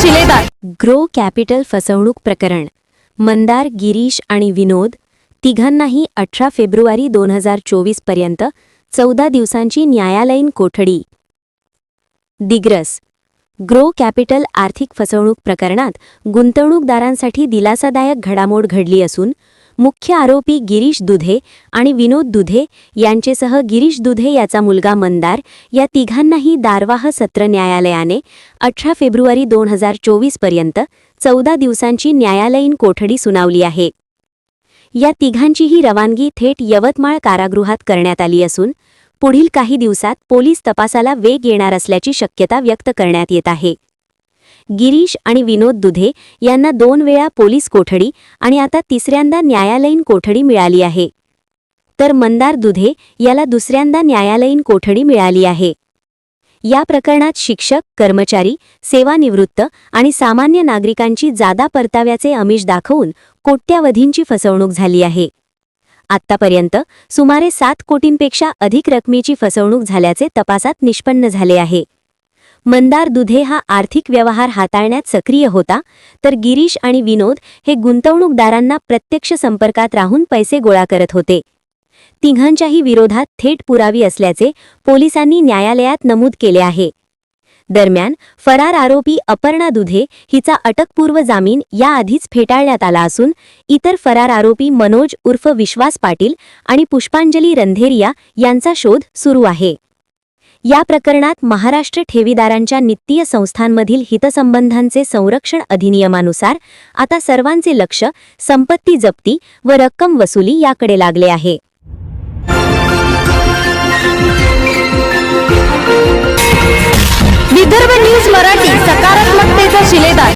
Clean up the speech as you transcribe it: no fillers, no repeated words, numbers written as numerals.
शिलेदार। Grow capital फसवणूक प्रकरण मंदार, गिरीश आणि विनोद तिघांनाही 18 फेब्रुवारी 2024 पर्यंत 14 दिवसांची न्यायालयीन कोठडी। दिग्रस ग्रो कॅपिटल आर्थिक फसवणूक प्रकरणात गुंतवणूकदारांसाठी दिलासादायक घडामोड घडली असून मुख्य आरोपी गिरीश दुधे आणि विनोद दुधे यांचेसह गिरीश दुधे याचा मुलगा मंदार या तिघांनाही दारवाह सत्र न्यायालयाने 18 फेब्रुवारी 2024 पर्यंत 14 दिवसांची न्यायालयीन कोठडी सुनावली आहे। या तिघांचीही रवानगी थेट यवतमाळ कारागृहात करण्यात आली असून पुढील काही दिवसात पोलीस तपासाला वेग येणार असल्याची शक्यता व्यक्त करण्यात येत आहे। गिरीश आणि विनोद दुधे यांना 2 वेळा पोलीस कोठडी आणि आता तिसऱ्यांदा न्यायालयीन कोठडी मिळाली आहे, तर मंदार दुधे याला दुसऱ्यांदा न्यायालयीन कोठडी मिळाली आहे। या प्रकरणात शिक्षक, कर्मचारी, सेवानिवृत्त आणि सामान्य नागरिकांची जादा परताव्याचे आमिष दाखवून कोट्यावधींची फसवणूक झाली आहे। आत्तापर्यंत सुमारे 7 कोटींपेक्षा अधिक रकमेची फसवणूक झाल्याचे तपासात निष्पन्न झाले आहे। मंदार दुधे हा आर्थिक व्यवहार हाताळण्यात सक्रिय होता, तर गिरीश आणि विनोद हे गुंतवणूकदारांना प्रत्यक्ष संपर्कात राहून पैसे गोळा करत होते। तिघांच्याही विरोधात थेट पुरावे असल्याचे पोलिसांनी न्यायालयात नमूद केले आहे। दरम्यान फरार आरोपी अपर्णा दुधे हिचा अटकपूर्व जामीन याआधीच फेटाळण्यात आला असून इतर फरार आरोपी मनोज उर्फ विश्वास पाटील आणि पुष्पांजली रंधेरिया यांचा शोध सुरू आहे। या प्रकरणात महाराष्ट्र ठेवीदारांच्या नित्तीय संस्थांमधील हितसंबंधांचे संरक्षण अधिनियमानुसार आता सर्वांचे लक्ष संपत्ती जप्ती व रक्कम वसुली याकडे लागले आहे। विदर्भ न्यूज मराठी, सकारात्मकतेचा शिलेदार।